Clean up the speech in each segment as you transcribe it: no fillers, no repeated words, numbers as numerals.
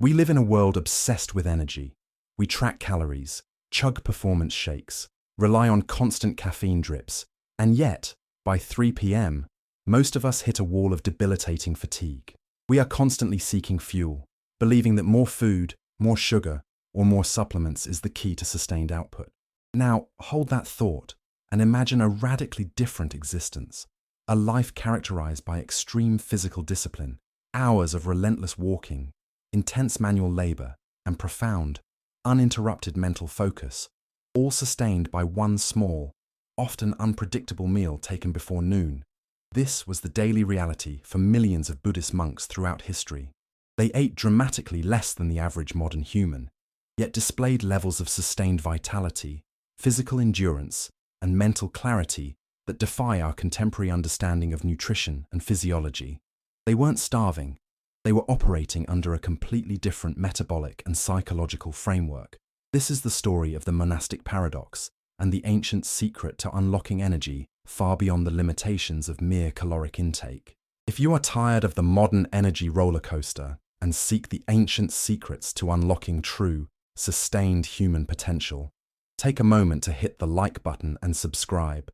We live in a world obsessed with energy. We track calories, chug performance shakes, rely on constant caffeine drips, and yet, by 3 p.m., most of us hit a wall of debilitating fatigue. We are constantly seeking fuel, believing that more food, more sugar, or more supplements is the key to sustained output. Now, hold that thought and imagine a radically different existence, a life characterized by extreme physical discipline, hours of relentless walking, intense manual labor, and profound, uninterrupted mental focus, all sustained by one small, often unpredictable meal taken before noon. This was the daily reality for millions of Buddhist monks throughout history. They ate dramatically less than the average modern human, yet displayed levels of sustained vitality, physical endurance, and mental clarity that defy our contemporary understanding of nutrition and physiology. They weren't starving. They were operating under a completely different metabolic and psychological framework. This is the story of the monastic paradox and the ancient secret to unlocking energy far beyond the limitations of mere caloric intake. If you are tired of the modern energy roller coaster and seek the ancient secrets to unlocking true, sustained human potential, take a moment to hit the like button and subscribe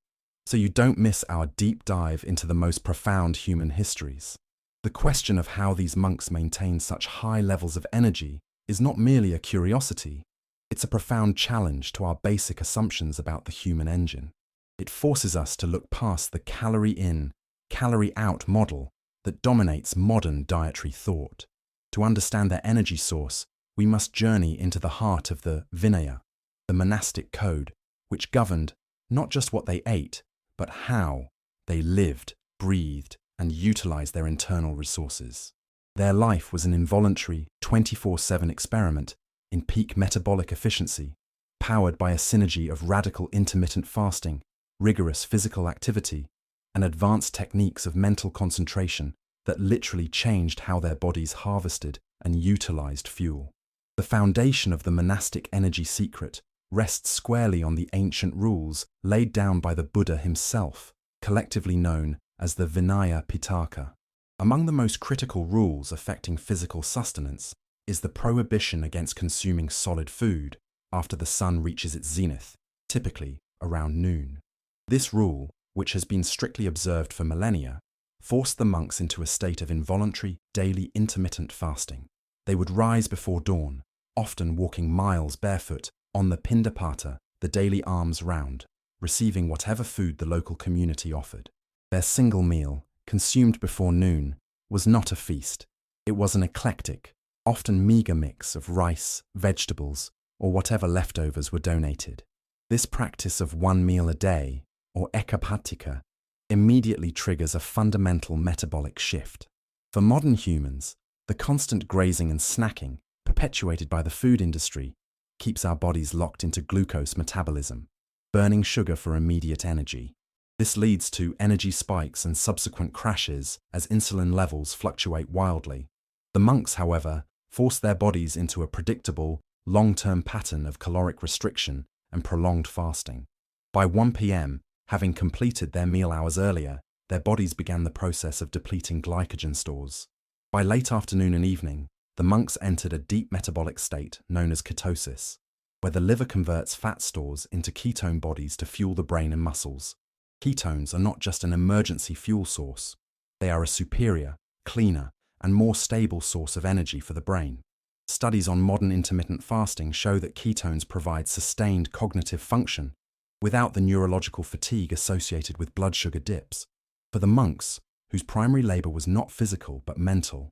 so you don't miss our deep dive into the most profound human histories. The question of how these monks maintain such high levels of energy is not merely a curiosity, it's a profound challenge to our basic assumptions about the human engine. It forces us to look past the calorie in, calorie out model that dominates modern dietary thought. To understand their energy source, we must journey into the heart of the Vinaya, the monastic code, which governed not just what they ate, but how they lived, breathed, and utilized their internal resources. Their life was an involuntary 24/7 experiment in peak metabolic efficiency, powered by a synergy of radical intermittent fasting, rigorous physical activity, and advanced techniques of mental concentration that literally changed how their bodies harvested and utilized fuel. The foundation of the monastic energy secret rests squarely on the ancient rules laid down by the Buddha himself, collectively known as the Vinaya Pitaka. Among the most critical rules affecting physical sustenance is the prohibition against consuming solid food after the sun reaches its zenith, typically around noon. This rule, which has been strictly observed for millennia, forced the monks into a state of involuntary, daily intermittent fasting. They would rise before dawn, often walking miles barefoot on the Pindapata, the daily alms round, receiving whatever food the local community offered. Their single meal, consumed before noon, was not a feast. It was an eclectic, often meager mix of rice, vegetables, or whatever leftovers were donated. This practice of one meal a day, or ekapatika, immediately triggers a fundamental metabolic shift. For modern humans, the constant grazing and snacking, perpetuated by the food industry, keeps our bodies locked into glucose metabolism, burning sugar for immediate energy. This leads to energy spikes and subsequent crashes as insulin levels fluctuate wildly. The monks, however, force their bodies into a predictable, long-term pattern of caloric restriction and prolonged fasting. By 1 p.m., having completed their meal hours earlier, their bodies began the process of depleting glycogen stores. By late afternoon and evening, the monks entered a deep metabolic state known as ketosis, where the liver converts fat stores into ketone bodies to fuel the brain and muscles. Ketones are not just an emergency fuel source. They are a superior, cleaner, and more stable source of energy for the brain. Studies on modern intermittent fasting show that ketones provide sustained cognitive function without the neurological fatigue associated with blood sugar dips. For the monks, whose primary labor was not physical but mental,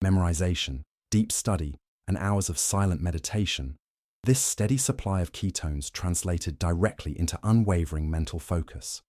memorization, deep study, and hours of silent meditation, this steady supply of ketones translated directly into unwavering mental focus.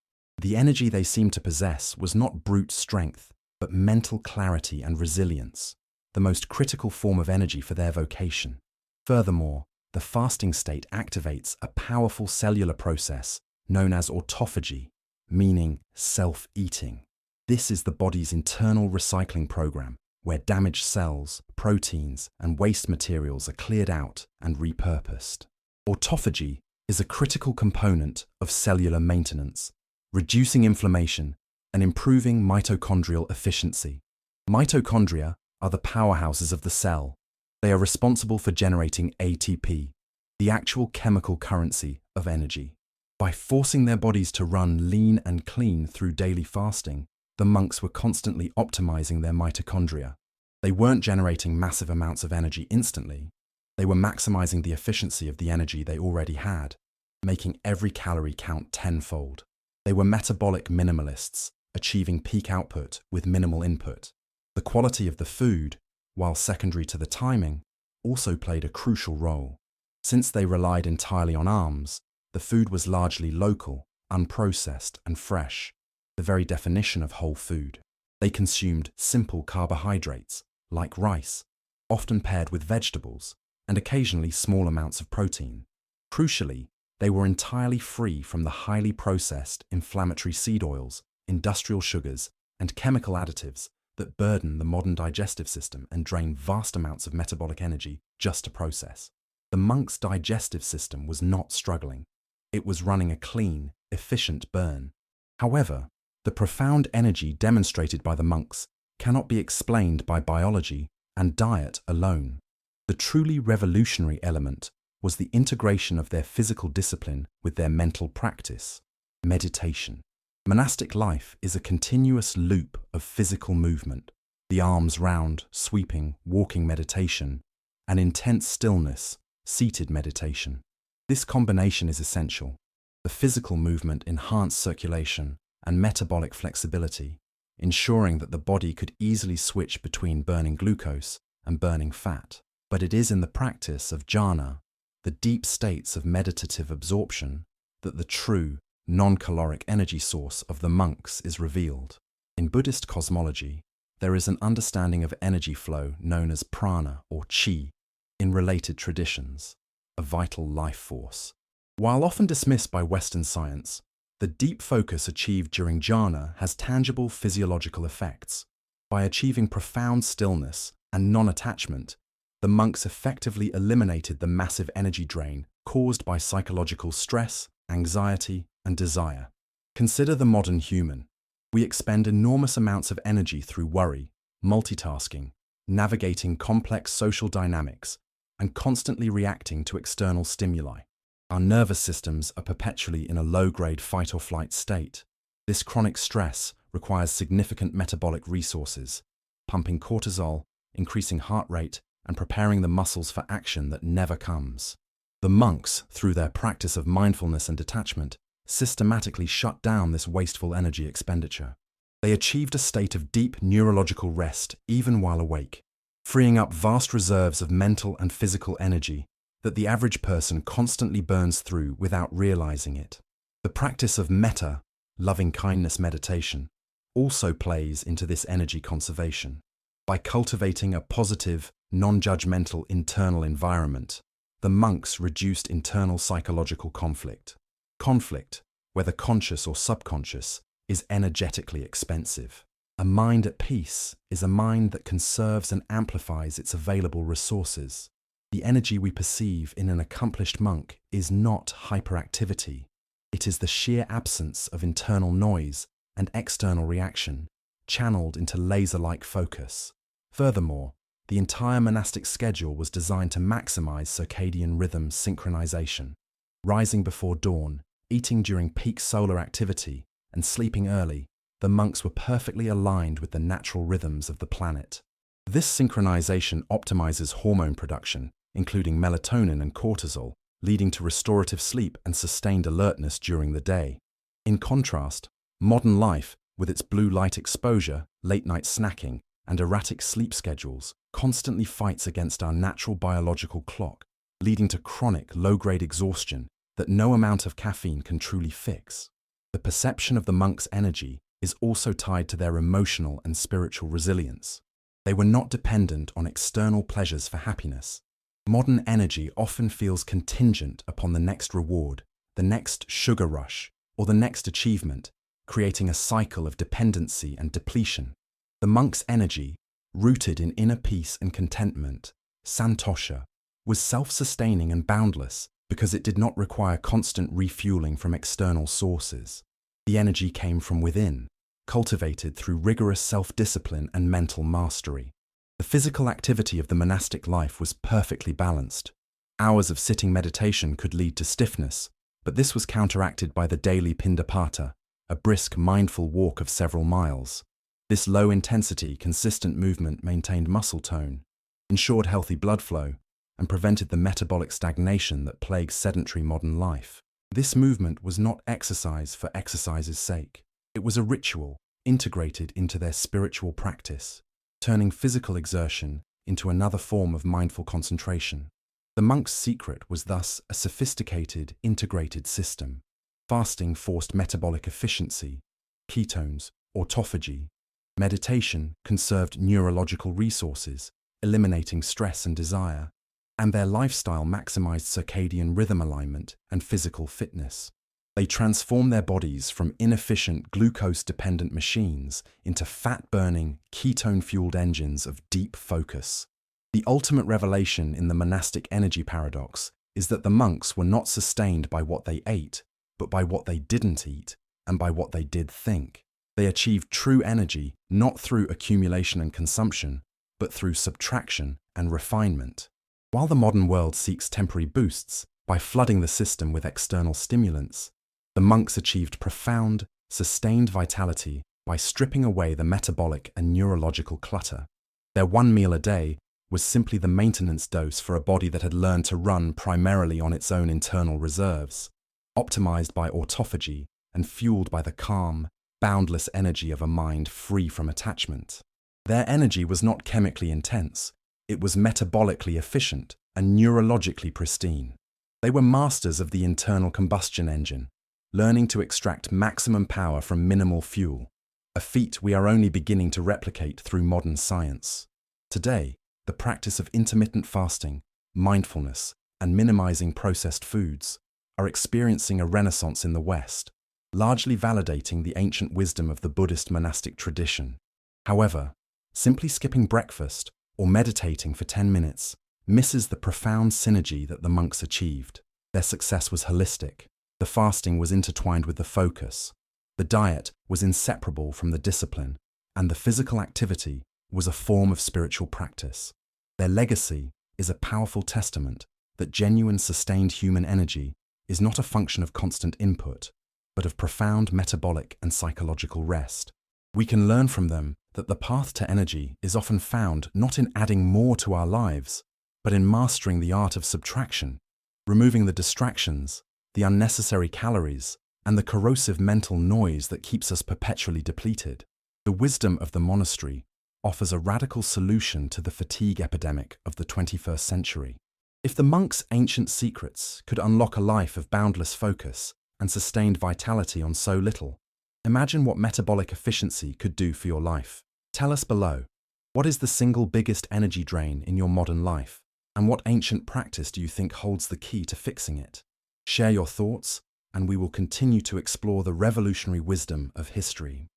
The energy they seemed to possess was not brute strength, but mental clarity and resilience, the most critical form of energy for their vocation. Furthermore, the fasting state activates a powerful cellular process known as autophagy, meaning self-eating. This is the body's internal recycling program, where damaged cells, proteins, and waste materials are cleared out and repurposed. Autophagy is a critical component of cellular maintenance, reducing inflammation and improving mitochondrial efficiency. Mitochondria are the powerhouses of the cell, They are responsible for generating ATP, the actual chemical currency of energy. By forcing their bodies to run lean and clean through daily fasting, the monks were constantly optimizing their mitochondria. They weren't generating massive amounts of energy instantly. They were maximizing the efficiency of the energy they already had, making every calorie count tenfold. They were metabolic minimalists, achieving peak output with minimal input. The quality of the food, while secondary to the timing, also played a crucial role. Since they relied entirely on alms, the food was largely local, unprocessed, and fresh, the very definition of whole food. They consumed simple carbohydrates, like rice, often paired with vegetables, and occasionally small amounts of protein. Crucially, they were entirely free from the highly processed inflammatory seed oils, industrial sugars, and chemical additives that burden the modern digestive system and drain vast amounts of metabolic energy just to process. The monks' digestive system was not struggling. It was running a clean, efficient burn. However, the profound energy demonstrated by the monks cannot be explained by biology and diet alone. The truly revolutionary element was the integration of their physical discipline with their mental practice, meditation. Monastic life is a continuous loop of physical movement, the arms round, sweeping, walking meditation, and intense stillness, seated meditation. This combination is essential. The physical movement enhanced circulation and metabolic flexibility, ensuring that the body could easily switch between burning glucose and burning fat. But it is in the practice of jhana, the deep states of meditative absorption, that the true, non-caloric energy source of the monks is revealed. In Buddhist cosmology, there is an understanding of energy flow known as prana or chi in related traditions, a vital life force. While often dismissed by Western science, the deep focus achieved during jhana has tangible physiological effects. By achieving profound stillness and non-attachment, the monks effectively eliminated the massive energy drain caused by psychological stress, anxiety, and desire. Consider the modern human. We expend enormous amounts of energy through worry, multitasking, navigating complex social dynamics, and constantly reacting to external stimuli. Our nervous systems are perpetually in a low-grade fight-or-flight state. This chronic stress requires significant metabolic resources, pumping cortisol, increasing heart rate, and preparing the muscles for action that never comes. The monks, through their practice of mindfulness and detachment, systematically shut down this wasteful energy expenditure. They achieved a state of deep neurological rest even while awake, freeing up vast reserves of mental and physical energy that the average person constantly burns through without realizing it. The practice of metta, loving-kindness meditation, also plays into this energy conservation. By cultivating a positive, non-judgmental internal environment, the monks reduced internal psychological conflict. Conflict, whether conscious or subconscious, is energetically expensive. A mind at peace is a mind that conserves and amplifies its available resources. The energy we perceive in an accomplished monk is not hyperactivity. It is the sheer absence of internal noise and external reaction, channeled into laser-like focus. Furthermore, the entire monastic schedule was designed to maximize circadian rhythm synchronization. Rising before dawn, eating during peak solar activity, and sleeping early, the monks were perfectly aligned with the natural rhythms of the planet. This synchronization optimizes hormone production, including melatonin and cortisol, leading to restorative sleep and sustained alertness during the day. In contrast, modern life, with its blue light exposure, late-night snacking, and erratic sleep schedules, constantly fights against our natural biological clock, leading to chronic low-grade exhaustion that no amount of caffeine can truly fix. The perception of the monks' energy is also tied to their emotional and spiritual resilience. They were not dependent on external pleasures for happiness. Modern energy often feels contingent upon the next reward, the next sugar rush, or the next achievement, creating a cycle of dependency and depletion. The monk's energy, rooted in inner peace and contentment, santosha, was self-sustaining and boundless because it did not require constant refueling from external sources. The energy came from within, cultivated through rigorous self-discipline and mental mastery. The physical activity of the monastic life was perfectly balanced. Hours of sitting meditation could lead to stiffness, but this was counteracted by the daily pindapata, a brisk, mindful walk of several miles. This low-intensity, consistent movement maintained muscle tone, ensured healthy blood flow, and prevented the metabolic stagnation that plagues sedentary modern life. This movement was not exercise for exercise's sake. It was a ritual integrated into their spiritual practice, turning physical exertion into another form of mindful concentration. The monk's secret was thus a sophisticated, integrated system. Fasting forced metabolic efficiency, ketones, autophagy. Meditation conserved neurological resources, eliminating stress and desire, and their lifestyle maximized circadian rhythm alignment and physical fitness. They transformed their bodies from inefficient, glucose-dependent machines into fat-burning, ketone-fueled engines of deep focus. The ultimate revelation in the monastic energy paradox is that the monks were not sustained by what they ate, but by what they didn't eat and by what they did think. They achieved true energy not through accumulation and consumption, but through subtraction and refinement. While the modern world seeks temporary boosts by flooding the system with external stimulants, the monks achieved profound, sustained vitality by stripping away the metabolic and neurological clutter. Their one meal a day was simply the maintenance dose for a body that had learned to run primarily on its own internal reserves, optimized by autophagy and fueled by the calm, boundless energy of a mind free from attachment. Their energy was not chemically intense, it was metabolically efficient and neurologically pristine. They were masters of the internal combustion engine, learning to extract maximum power from minimal fuel, a feat we are only beginning to replicate through modern science. Today, the practice of intermittent fasting, mindfulness, and minimizing processed foods are experiencing a renaissance in the West, largely validating the ancient wisdom of the Buddhist monastic tradition. However, simply skipping breakfast or meditating for 10 minutes misses the profound synergy that the monks achieved. Their success was holistic. The fasting was intertwined with the focus. The diet was inseparable from the discipline, and the physical activity was a form of spiritual practice. Their legacy is a powerful testament that genuine sustained human energy is not a function of constant input, but of profound metabolic and psychological rest. We can learn from them that the path to energy is often found not in adding more to our lives, but in mastering the art of subtraction, removing the distractions, the unnecessary calories, and the corrosive mental noise that keeps us perpetually depleted. The wisdom of the monastery offers a radical solution to the fatigue epidemic of the 21st century. If the monks' ancient secrets could unlock a life of boundless focus and sustained vitality on so little, imagine what metabolic efficiency could do for your life. Tell us below, what is the single biggest energy drain in your modern life, and what ancient practice do you think holds the key to fixing it? Share your thoughts, and we will continue to explore the revolutionary wisdom of history.